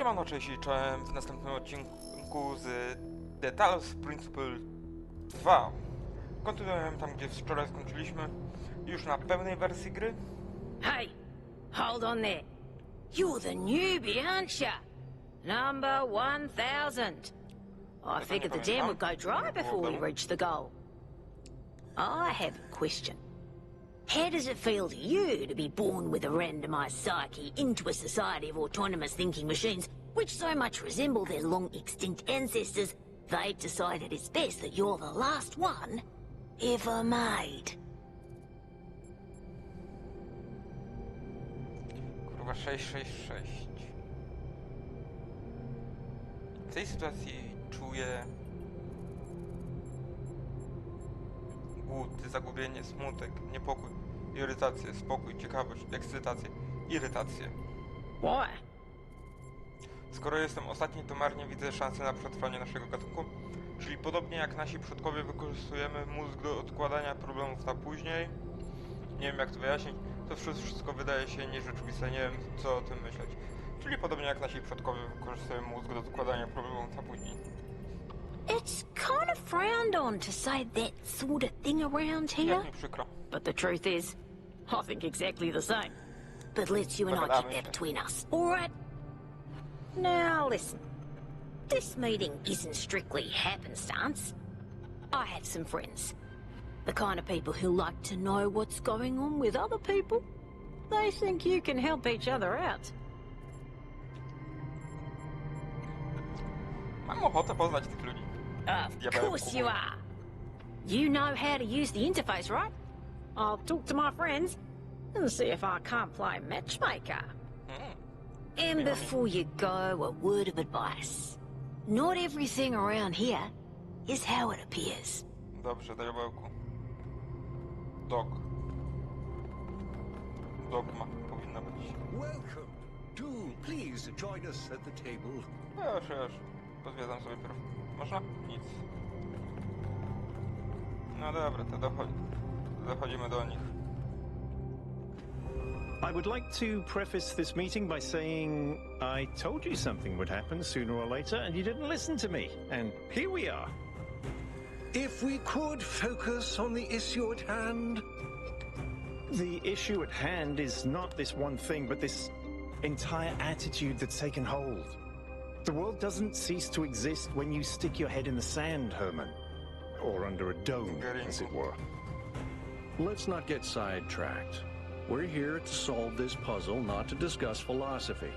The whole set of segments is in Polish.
Siemano, cześć i czołem w następnym odcinku z The Talos Principle 2. Kontynuujemy tam, gdzie wczoraj skończyliśmy, już na pełnej wersji gry. Hey, hold on there. You're the newbie, aren't ya? Number 1000. I figured the dam would go dry before we reach the goal. I have a question. How does it feel to you to be born with a randomized psyche into a society of autonomous thinking machines which so much resemble their long-extinct ancestors, they've decided it's best that you're the last one ever made? Kurwa, 666. W tej sytuacji czuję głód, zagubienie, smutek, niepokój, irytację, spokój, ciekawość, ekscytację, irytację. Why? Skoro jestem ostatni, to marnie widzę szansę na przetrwanie naszego gatunku, czyli podobnie jak nasi przodkowie wykorzystujemy mózg do odkładania problemów na później. Nie wiem, jak to wyjaśnić, to wszystko wydaje się nierzeczywiste, nie wiem, co o tym myśleć. Czyli podobnie jak nasi przodkowie wykorzystują mózg do odkładania problemów na później. It's kind of frowned on to say that sort of thing around here. Jak mi przykro. But the truth is, I think exactly the same. But let's you and I keep that between us, all right? Now listen, this meeting isn't strictly happenstance. I have some friends. The kind of people who like to know what's going on with other people. They think you can help each other out. Mam ochotę poznać tych ludzi. Of course you are. You know how to use the interface, right? I'll talk to my friends and see if I can't play matchmaker. And before you go, a word of advice. Not everything around here is how it appears. Dobrze, diabełku. Dogma powinna być. Welcome. Do please join us at the table. Już. Pozwiedzam sobie pierw. Można? Nic. No dobra, to dochodzimy do nich. I would like to preface this meeting by saying I told you something would happen sooner or later and you didn't listen to me. And here we are. If we could focus on the issue at hand. The issue at hand is not this one thing, but this entire attitude that's taken hold. The world doesn't cease to exist when you stick your head in the sand, Herman. Or under a dome, as it were. Let's not get sidetracked. We're here to solve this puzzle, not to discuss philosophy.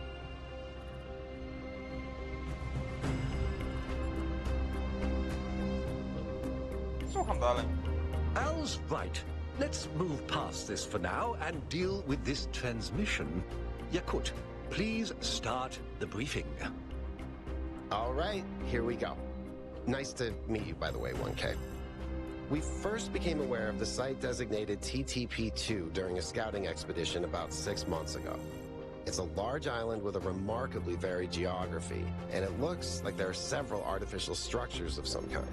Słucham dalej. Al's right. Let's move past this for now and deal with this transmission. Yakut, please start the briefing. All right, here we go. Nice to meet you, by the way, 1K. We first became aware of the site designated TTP-2 during a scouting expedition about 6 months ago. It's a large island with a remarkably varied geography, and it looks like there are several artificial structures of some kind.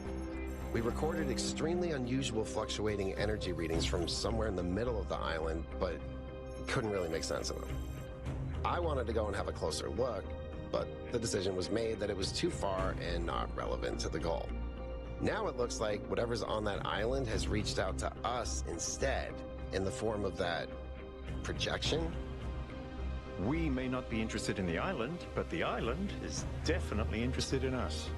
We recorded extremely unusual fluctuating energy readings from somewhere in the middle of the island, but couldn't really make sense of them. I wanted to go and have a closer look, but the decision was made that it was too far and not relevant to the goal. Now it looks like whatever's on that island has reached out to us instead, in the form of that projection. We may not be interested in the island, but the island is definitely interested in us.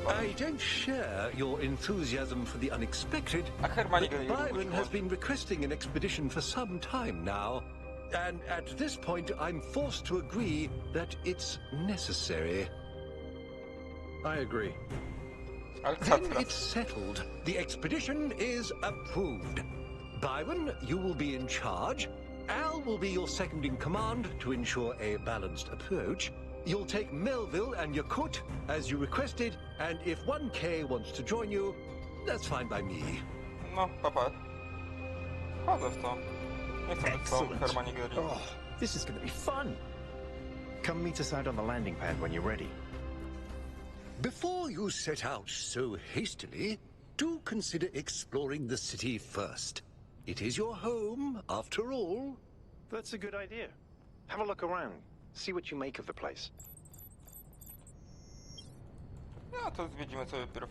I don't share your enthusiasm for the unexpected, but Byron has been requesting an expedition for some time now, and at this point I'm forced to agree that it's necessary. I agree. Then it's settled. The expedition is approved. Byron, you will be in charge. Al will be your second in command to ensure a balanced approach. You'll take Melville and Yakut, as you requested, and if 1K wants to join you, that's fine by me. No, papa. Wchodzę w to. Nie chcę być tą Hermanie Gary. Oh, this is going to be fun. Come meet us out on the landing pad when you're ready. Before you set out so hastily, do consider exploring the city first. It is your home, after all. That's a good idea. Have a look around. See what you make of the place. No to zwiedzimy sobie pierw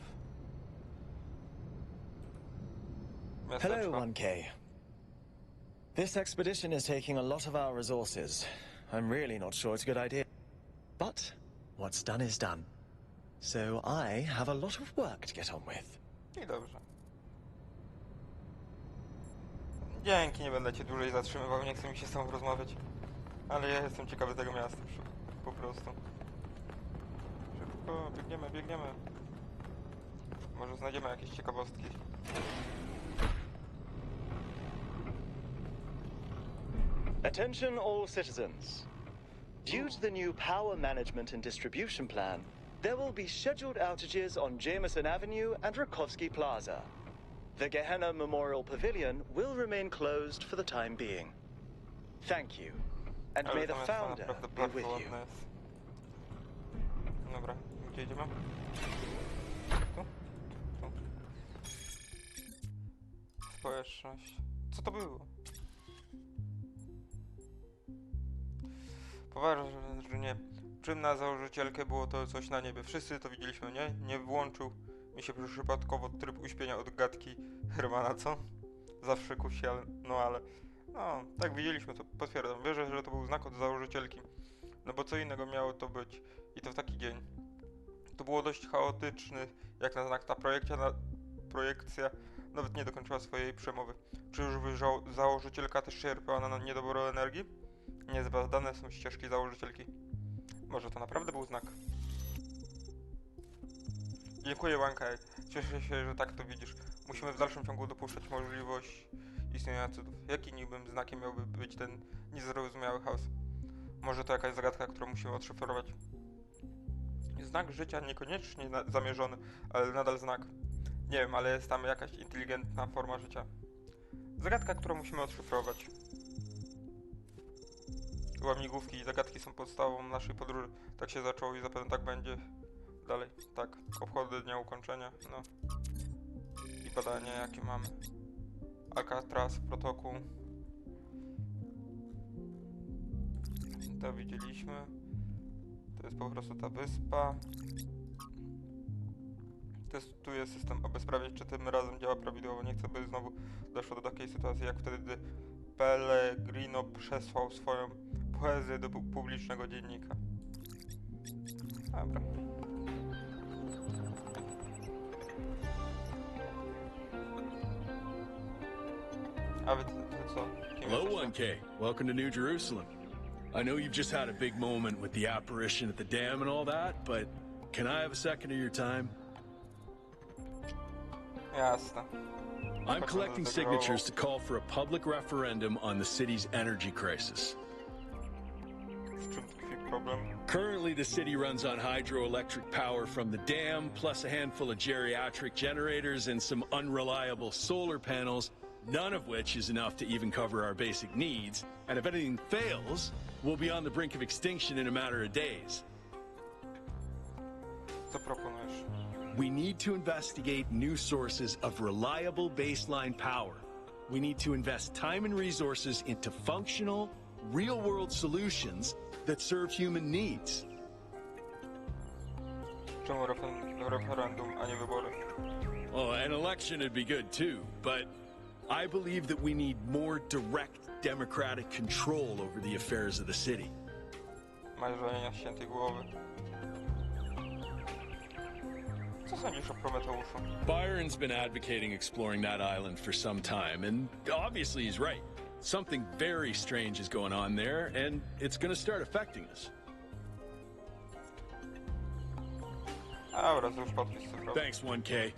Hello, miasteczko. 1K. This expedition is taking a lot of our resources. I'm really not sure it's a good idea. But what's done is done. So I have a lot of work to get on with. I dobrze. Dzięki, nie będę cię dłużej zatrzymywał, nie chcę mi się z tobą rozmawiać. Ale ja jestem ciekawy tego miasta, po prostu. Szybko, biegniemy, biegniemy. Może znajdziemy jakieś ciekawostki. Attention all citizens. Due to the new power management and distribution plan, there will be scheduled outages on Jameson Avenue and Rakowski Plaza. The Gehenna Memorial Pavilion will remain closed for the time being. Thank you, and may the founder be with you. Dobra, gdzie idziemy? Tu? Tu. Społeczność. Co to było? Poważnie, czym na założycielkę było to coś na niebie? Wszyscy to widzieliśmy, nie? Nie włączył mi się przypadkowo tryb uśpienia od gadki Hermana, co? Zawsze kusi, ale... No, tak widzieliśmy, to potwierdzam. Wierzę, że to był znak od założycielki. No bo co innego miało to być. I to w taki dzień. To było dość chaotyczny, jak na znak ta projekcja nawet nie dokończyła swojej przemowy. Czy już założycielka też czerpała na niedoboru energii? Niezbadane są ścieżki założycielki. Może to naprawdę był znak? Dziękuję, Wankaj. Cieszę się, że tak to widzisz. Musimy w dalszym ciągu dopuszczać możliwość istnienia cudów. Jaki niby znakiem miałby być ten niezrozumiały chaos? Może to jakaś zagadka, którą musimy odszyfrować? Znak życia niekoniecznie zamierzony, ale nadal znak. Nie wiem, ale jest tam jakaś inteligentna forma życia. Zagadka, którą musimy odszyfrować. Łamigłówki i zagadki są podstawą naszej podróży. Tak się zaczęło i zapewne tak będzie dalej. Tak, obchody dnia ukończenia, no. I badania, jakie mamy. Alcatraz, protokół. To widzieliśmy. To jest po prostu ta wyspa. Testuję system, aby sprawdzić, czy tym razem działa prawidłowo. Nie chcę, by znowu doszło do takiej sytuacji, jak wtedy, gdy Pellegrino przesłał swoją poezję do publicznego dziennika. Dobra. A wy co? Kim Hello, jesteście? 1K. Welcome to New Jerusalem. I know you've just had a big moment with the apparition at the dam and all that, but can I have a second of your time? Jasne. I'm collecting signatures to call for a public referendum on the city's energy crisis. W czym tkwi problem? Currently, the city runs on hydroelectric power from the dam, plus a handful of geriatric generators and some unreliable solar panels, none of which is enough to even cover our basic needs. And if anything fails, we'll be on the brink of extinction in a matter of days. Co proponujesz? We need to investigate new sources of reliable baseline power. We need to invest time and resources into functional, real-world solutions that serve human needs. Czemu referendum, a nie wybory? Oh, an election would be good too, but I believe that we need more direct democratic control over the affairs of the city. Marzenia ściętej głowy. Co sądzisz o Prometeuszu? Byron's been advocating exploring that island for some time, and obviously he's right. Something very strange is going on there, and it's going to start affecting us. Dobra, złóż podpis cyfrowy. Thanks, 1K.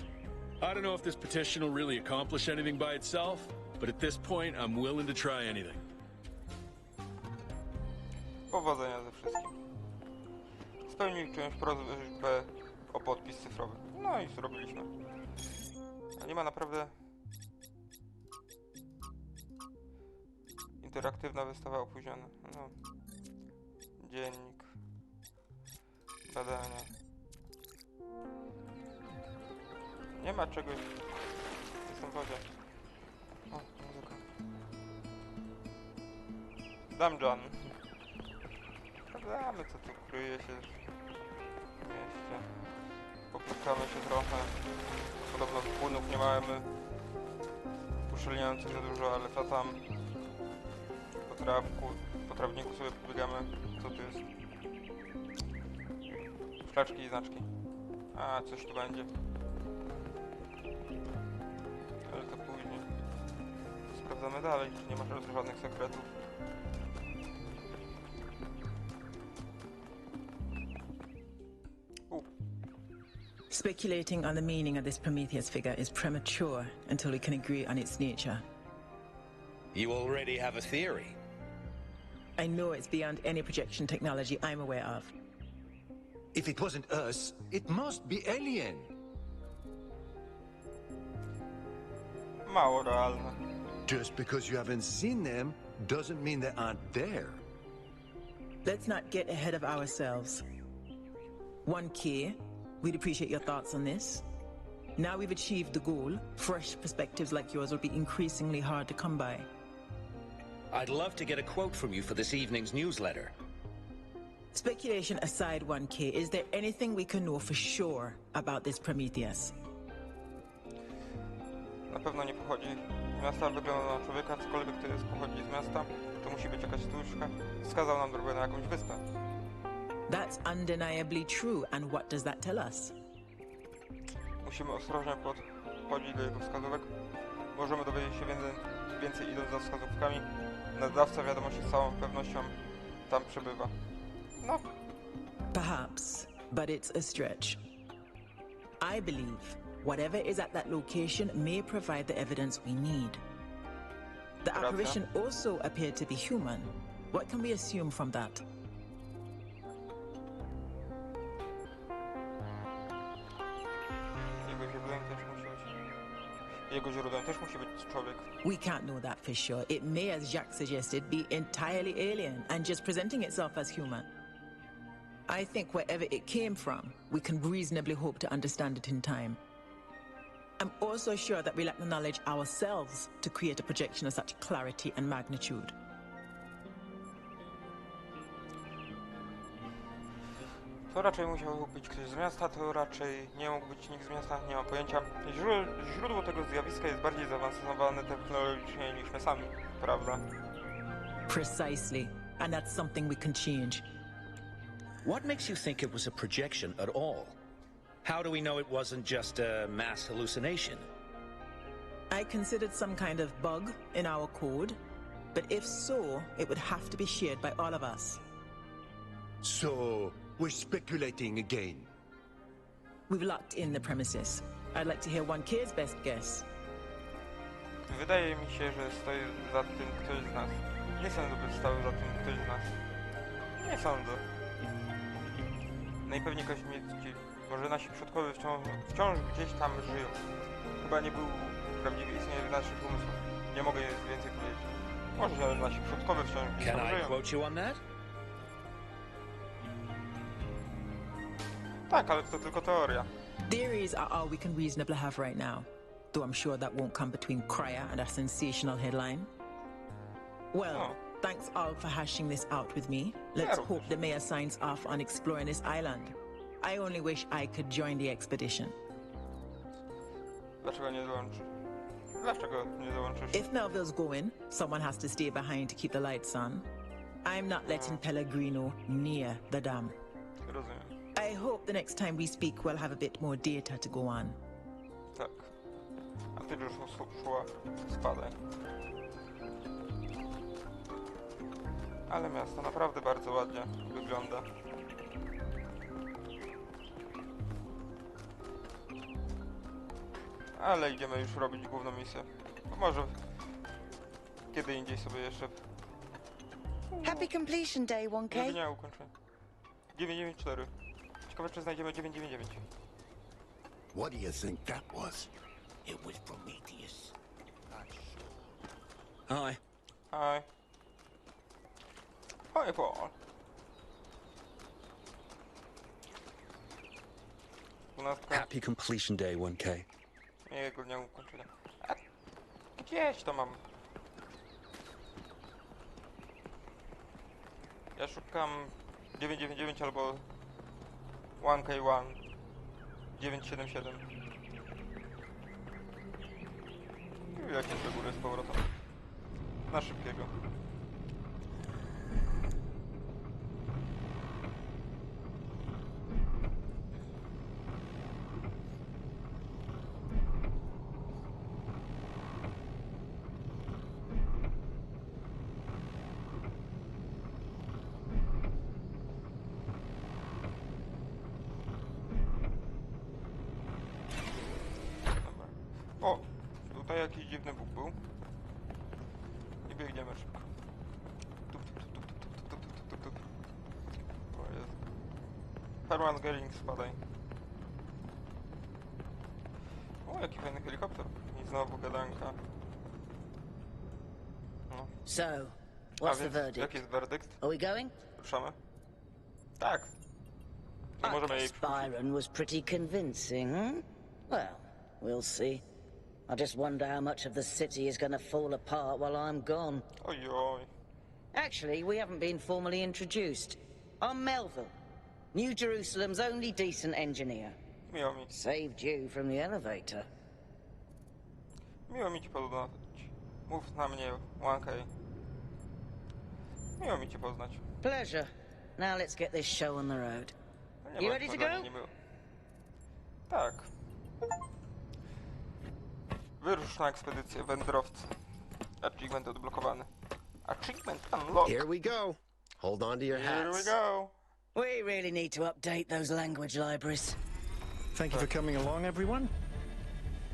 I don't know if this petition will really accomplish anything by itself, but at this point, I'm willing to try anything. Powodzenia ze wszystkim. Spełnił część prośbę o podpis cyfrowy. No i zrobiliśmy. A nie ma naprawdę... Interaktywna wystawa opóźniona. No. Dziennik. Badania. Nie ma czegoś. Jestem w wodzie. O, muzyka. Dungeon. Sprawdzamy, co tu kryje się w mieście. Popukamy się trochę. Podobno płynów nie mamy. Uszczelniających za dużo, ale co tam? Po trawniku sobie pobiegamy. Co tu jest? Flaczki i znaczki. A, coś tu będzie. Ale to później. Sprawdzamy dalej, czy nie ma żadnych sekretów. Speculating on the meaning of this Prometheus figure is premature until we can agree on its nature. You already have a theory. I know it's beyond any projection technology I'm aware of. If it wasn't us, it must be alien. Mało realne. Just because you haven't seen them doesn't mean they aren't there. Let's not get ahead of ourselves. 1K, we'd appreciate your thoughts on this. Now we've achieved the goal, fresh perspectives like yours will be increasingly hard to come by. I'd love to get a quote from you for this evening's newsletter. Speculation aside, 1K, is there anything we can know for sure about this Prometheus? Na pewno nie pochodzi z miasta, wygląda na człowieka, cokolwiek to jest pochodzi z miasta, to musi być jakaś sztuczka. Wskazał nam drogę na jakąś wyspę. That's undeniably true, and what does that tell us? Musimy ostrożnie podchodzić do jego wskazówek. Możemy dowiedzieć się więcej idąc za wskazówkami. Nadawca wiadomości z całą pewnością tam przebywa. No. Perhaps, but it's a stretch. I believe whatever is at that location may provide the evidence we need. The apparition also appeared to be human. What can we assume from that? Jego źródłem też musi być człowiek. We can't know that for sure. It may, as Jacques suggested, be entirely alien and just presenting itself as human. I think wherever it came from, we can reasonably hope to understand it in time. I'm also sure that we lack the knowledge ourselves to create a projection of such clarity and magnitude. To raczej musiał być ktoś z miasta, to raczej nie mógł być nikt z miasta, nie mam pojęcia. Źródło tego zjawiska jest bardziej zaawansowane technologicznie niż my sami, prawda? Precisely, and that's something we can change. What makes you think it was a projection at all? How do we know it wasn't just a mass hallucination? I considered some kind of bug in our code, but if so, it would have to be shared by all of us. So, we're speculating again. We've locked in the premises. I'd like to hear 1K's best guess. Wydaje mi się, że stoi za tym ktoś z nas. Nie sądzę, by stał za tym ktoś z nas. Nie sądzę. Najpewniej kosmici. Może nasi przodkowie wciąż gdzieś tam żyją. Chyba nie był prawdziwie istnieje w naszych umysłach. Nie mogę więcej powiedzieć. Może, ale nasi przodkowie wciąż gdzieś tam żyją. Can I quote you on that? Tak, ale to tylko teoria. Theories are all we can reasonably have right now, though I'm sure that won't come between Cryer and a sensational headline. Well, thanks all for hashing this out with me. Let's hope the mayor signs off on exploring this island. I only wish I could join the expedition. Dlaczego nie dołączy? Dlaczego nie dołączysz? If Melville's going, someone has to stay behind to keep the lights on. I'm not letting Pellegrino near the dam. Rozumiem. I hope the next time we speak we'll have a bit more data to go on. Tak. A ty już szła spadaj. Ale miasto naprawdę bardzo ładnie wygląda. Ale idziemy już robić główną misję. Może kiedy indziej sobie jeszcze... Happy completion day, 1K. Nie ukończę. 994. Ciekawe, czy znajdziemy 999. What do you think that was? It was Prometheus. Hi. Hi. Hi, Paul. 12. Happy completion day, 1K. Jego dnia ukończenia. A gdzieś to mam. Ja szukam 999 albo 1K1 977. I jak jest do góry z powrotem. Na szybkiego. O! Tutaj jakiś dziwny bóg był. I biegniemy szybko. Tup, tup, tup, tup, tup, tup, tup, tup, tup. O Jezu. Herman Gering, spadaj. O, jaki fajny helikopter. I znowu gadanka. No. So, what's the Jaki verdict? jest werdykt? Are we going? Ruszamy? Tak. Nie I możemy jej guess Byron was pretty convincing, hmm? Well, we'll see. I just wonder how much of the city is going to fall apart while I'm gone. Oj, oj. Actually, we haven't been formally introduced. I'm Melville, New Jerusalem's only decent engineer. Miło mi. Saved you from the elevator. Miło mi cię poznać. Mów na mnie, Łankaj. Miło mi cię poznać. Pleasure. Now let's get this show on the road. No nie You ma ready to poznania, go? nie było. Tak. Wyrusz na ekspedycję, wędrowcy. Achievement odblokowany. Achievement unlocked. Here we go. Hold on to your hats. Here we go. We really need to update those language libraries. Thank you for coming along, everyone.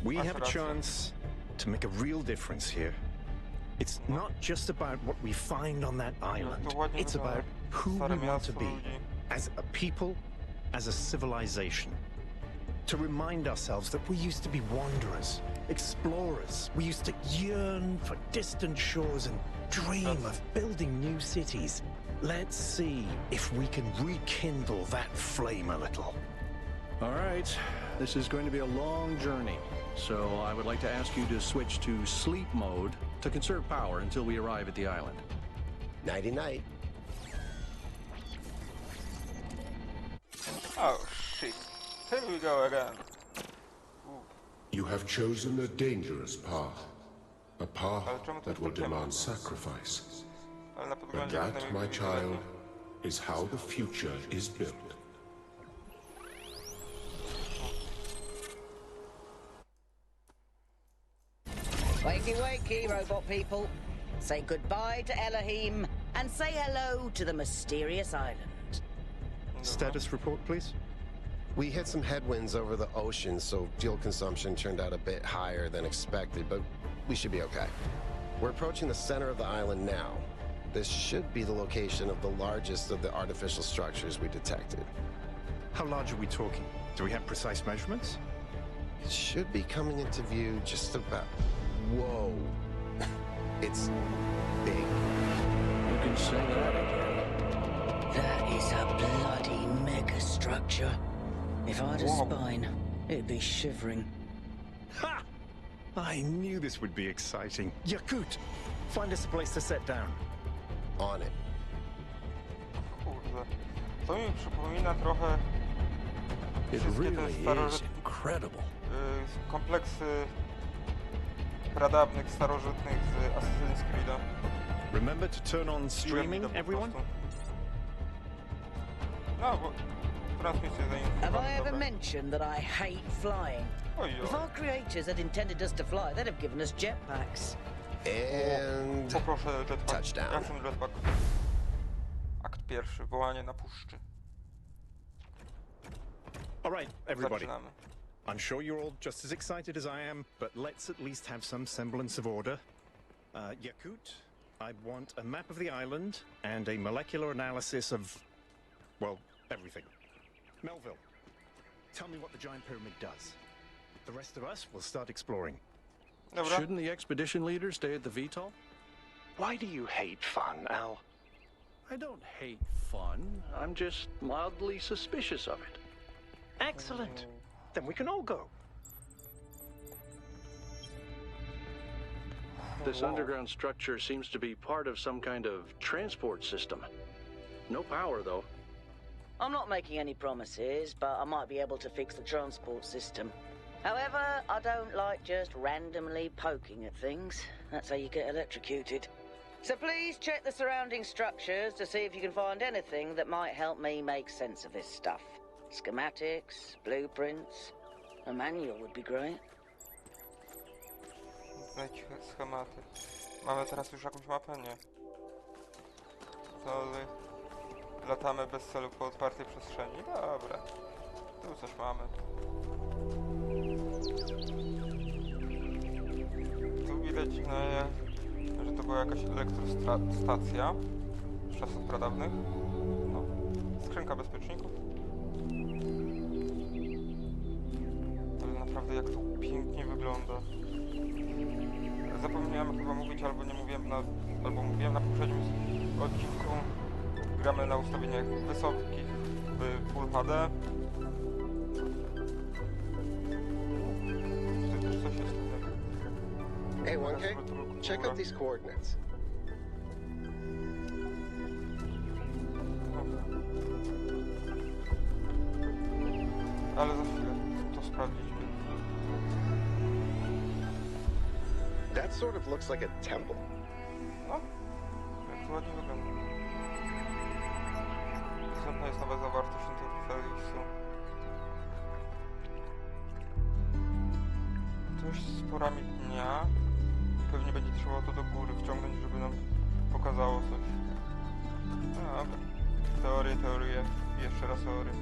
We have a chance to make a real difference here. It's not just about what we find on that island. It's about who we want to be as a people, as a civilization. To remind ourselves that we used to be wanderers, explorers. We used to yearn for distant shores and dream of building new cities. Let's see if we can rekindle that flame a little. All right, this is going to be a long journey, so I would like to ask you to switch to sleep mode to conserve power until we arrive at the island. Nighty-night. Oh, shit. Here we go again. You have chosen a dangerous path. A path that will demand sacrifice. But that, my child, is how the future is built. Wakey, wakey, robot people. Say goodbye to Elohim and say hello to the mysterious island. Status report, please. We hit some headwinds over the ocean, so fuel consumption turned out a bit higher than expected, but we should be okay. We're approaching the center of the island now. This should be the location of the largest of the artificial structures we detected. How large are we talking? Do we have precise measurements? It should be coming into view just about... Whoa. It's big. You can say that again. That is a bloody megastructure. If I had a spine, it'd be shivering. Ha! I knew this would be exciting. Yakut, find us a place to set down. On it. Kurde. To mi przypomina trochę It wszystkie really te is starożytne incredible. kompleksy pradawnych, starożytnych z Assassin's Creed'a. Remember to turn on streaming, everyone? No, bo transmisję Have I ever mentioned that I hate flying? If our creators had intended us to fly, they'd have given us jetpacks. And... Poproszę jetpack. Touchdown. Ja chcę jetpack. Akt pierwszy, wołanie na puszczy. All right, everybody. Zaczynamy. I'm sure you're all just as excited as I am, but let's at least have some semblance of order. Yakut, I want a map of the island and a molecular analysis of, well, everything. Melville, tell me what the giant pyramid does. The rest of us will start exploring. Dobra. Shouldn't the expedition leader stay at the VTOL? Why do you hate fun, Al? I don't hate fun. I'm just mildly suspicious of it. Excellent. Then we can all go. This underground structure seems to be part of some kind of transport system. No power, though. I'm not making any promises, but I might be able to fix the transport system. However, I don't like just randomly poking at things. That's how you get electrocuted. So please check the surrounding structures to see if you can find anything that might help me make sense of this stuff. Schematics, blueprints, a manual would be great. Znajdź schematy. Mamy teraz już jakąś mapę? Nie. Dalej. Latamy bez celu po otwartej przestrzeni. Dobra. Tu coś mamy. Tu widać, że to była jakaś elektrostacja z czasów pradawnych. No. Skrzynka bezpieczników. Ale naprawdę jak to pięknie wygląda. Zapomniałem chyba mówić, albo nie mówiłem albo mówiłem na poprzednim odcinku. Gramy na ustawieniach wysokich w Full HD. Tutaj też coś jest. Hey, 1K, check out these coordinates. Ale za chwilę to sprawdziliśmy. That sort of looks like a temple. No, jak to ładnie wygląda. Dostępna jest nowa zawartość interfejsu. Coś z porami dnia. Pewnie będzie trzeba to do góry wciągnąć, żeby nam pokazało coś. No dobra. Teorie. Jeszcze raz teorie.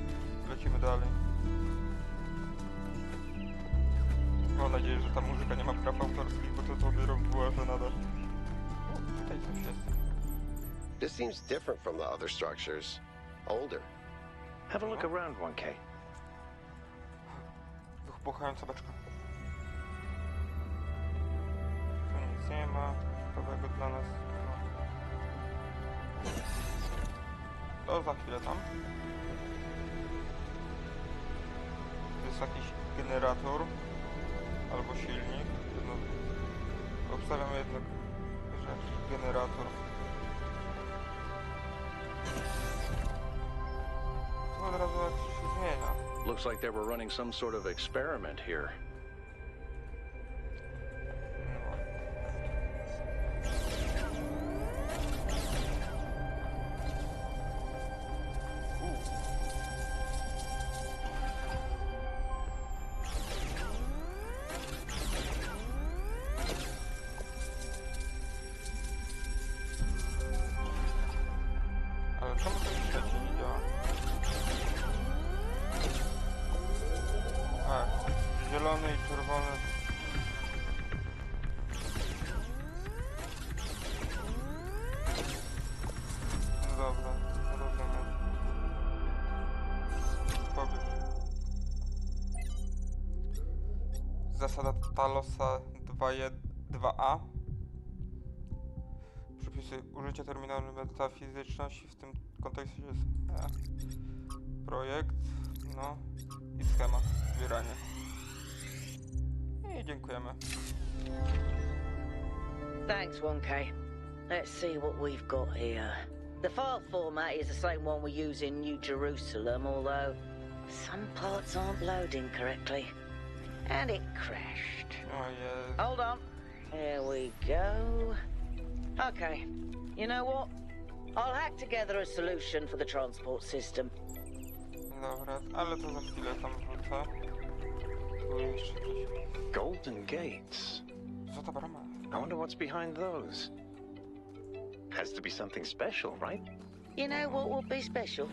Lecimy dalej. Mam nadzieję, że ta muzyka nie ma praw autorskich, bo to by była żenada. O, tutaj coś jest. This seems different from the other structures. Older. Have a look around, 1K. Wybuchająca beczka. Tu nic nie ma. Ciekawego dla nas. To za chwilę tam. To jest jakiś generator. Albo silnik. No, obstawiamy jednak, że jakiś generator. To od razu się zmienia. Looks like they were running some sort of experiment here. Zielony i czerwony. No dobra, rozumiem. Pobierz. Zasada Talosa 2a. Przepisy użycia terminalu metafizyczności w tym kontekście jest projekt, no i schemat, zbieranie. I dziękujemy. Thanks, 1K. Let's see what we've got here. The file format is the same one we use in New Jerusalem, although some parts aren't loading correctly. And it crashed. Oh, yes. Hold on. Here we go. Okay. You know what? I'll hack together a solution for the transport system. Dobra, ale to za chwilę tam wrócę. Tu jeszcze coś. Golden gates. Złota brama. I wonder what's behind those. Has to be something special, right? You know what would be special?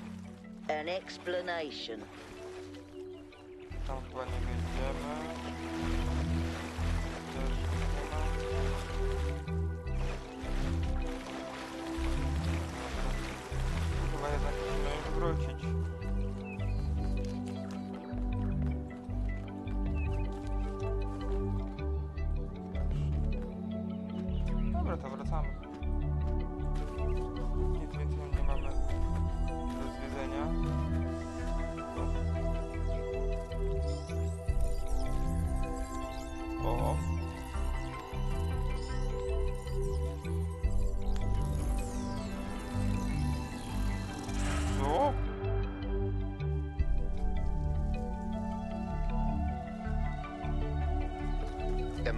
An explanation. Tam chyba nie wejdziemy. Chyba jednak musimy wrócić. Dobra, to wracamy. Nic więcej nie mamy do zwiedzenia.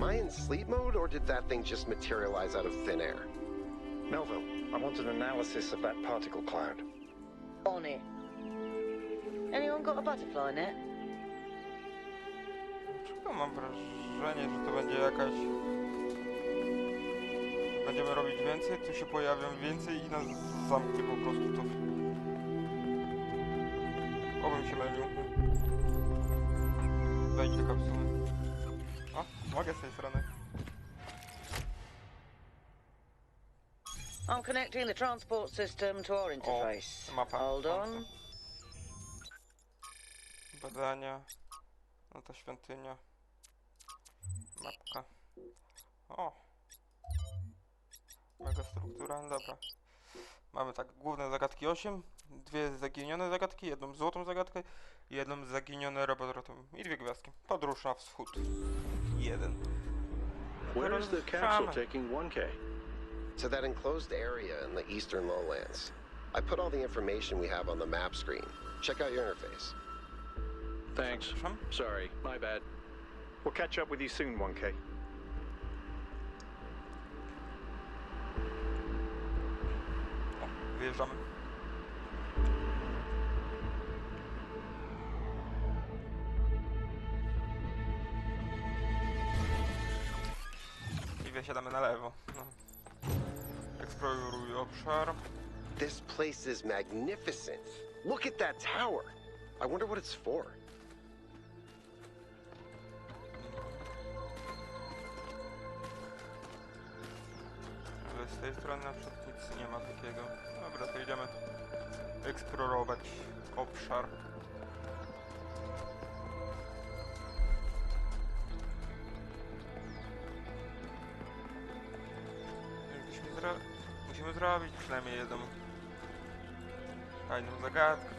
Am I in sleep mode, or did that thing just materialize out of thin air? Melville, I want an analysis of that particle cloud. On it. Anyone got a butterfly net? Czego mam wrażenie, że to będzie jakaś... Będziemy robić więcej, tu się pojawią więcej i nas zamknie po prostu to. Obym się mylił. Wejdź do kapsuły. O, mogę z tej strony. I'm connecting the transport system to our interface. O, mapa. Hold on. Badania. No to świątynia. Mapka. O. Mega struktura, dobra. Mamy tak, główne zagadki 8, dwie zaginione zagadki, jedną złotą zagadkę i jedną zaginione robotem i dwie gwiazdki. Podróż na wschód. 1. Where is the capsule taking 1K? To that enclosed area in the eastern lowlands. I put all the information we have on the map screen. Check out your interface. Thanks. Sorry, my bad. We'll catch up with you soon, 1K. Wyjeżdżamy. I wysiadamy na lewo. No. Eksploruj obszar. This place is magnificent. Look at that tower. I wonder what it's for. Ale z tej strony na przykład nic nie ma takiego. Dobra, to idziemy eksplorować obszar. Musimy zrobić przynajmniej jedną fajną zagadkę.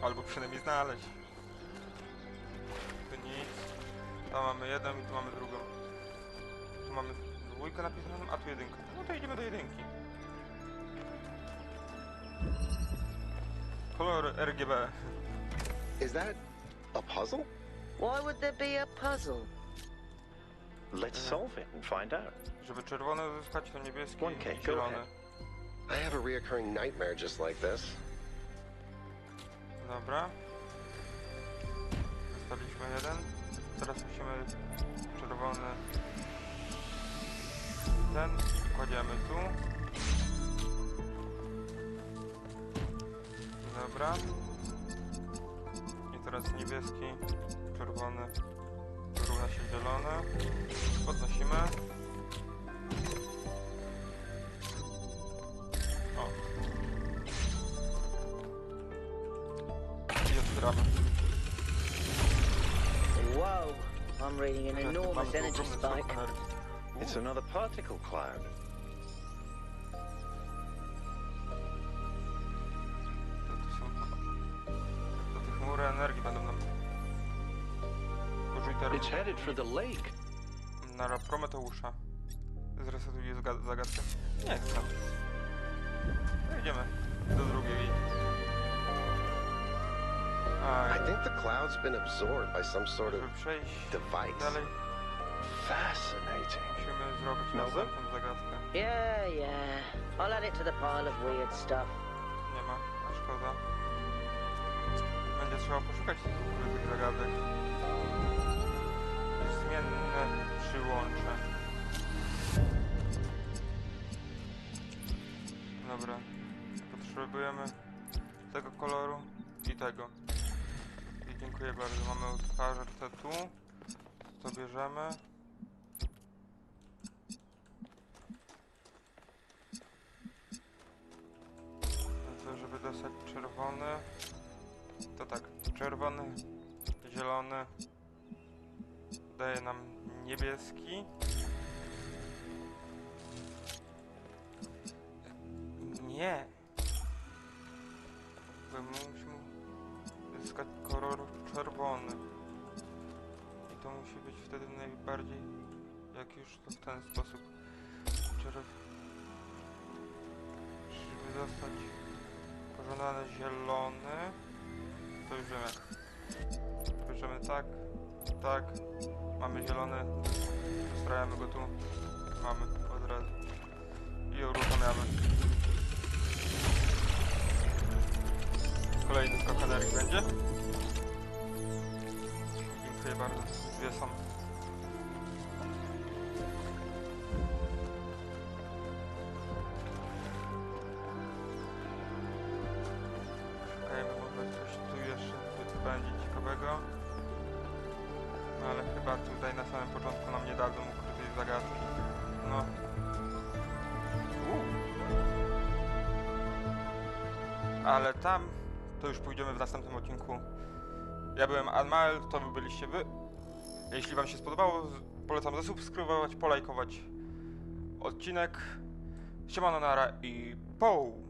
Albo przynajmniej znaleźć. Tu nic. Tam mamy jedną i tu mamy drugą. Tu mamy dwójkę napisaną, a tu jedynkę. No to idziemy do jedynki. Kolor RGB. Is that a puzzle? Why would there be a puzzle? Let's solve it and find out. Żeby czerwone uzyskać, to niebieskie i go zielone. ahead. I have a reoccurring nightmare just like this. Dobra. Zostaliśmy jeden. Teraz musimy czerwony ten kładziemy tu. Dobra. I teraz niebieski, czerwony równa się zielony. Podnosimy. O. I otwieramy. Whoa, I'm reading an enormous energy spike. It's another particle cloud. To te chmury energii będą nam... It's headed for the lake. Na Prometeusza. Zresetuję zagadkę. Nie chcę. No idziemy do drugiej. I think the cloud's been absorbed by some sort of device. Dalej. Fascinating. Musimy zrobić następną zagadkę. Yeah. I'll add it to the pile of weird stuff. Nie ma, a szkoda. Będzie trzeba poszukać tych ukrytych zagadek. Zmienne przyłącze. Dobra. Potrzebujemy tego koloru i tego. I dziękuję bardzo. Mamy odtwarzacz tu. To bierzemy. To żeby dostać czerwony. To tak, czerwony, zielony daje nam niebieski. Nie. Bo musimy zyskać kolor czerwony. I to musi być wtedy najbardziej, jak już to w ten sposób. Żeby dostać pożądany zielony, to już wiem jak. Bierzemy tak, tak, mamy zielony, Postrajamy go tu. Mamy od razu. I uruchamiamy. Kolejny skakenerik będzie. Dziękuję bardzo. Dwie są. Szukajmy, może coś tu jeszcze będzie ciekawego. No ale chyba tutaj na samym początku nam nie dadzą ukrytej zagadki. No. Ale tam to już pójdziemy w następnym odcinku. Ja byłem Anmael, to wy byliście wy. Jeśli wam się spodobało, polecam zasubskrybować, polajkować odcinek. Siemano, nara i poł!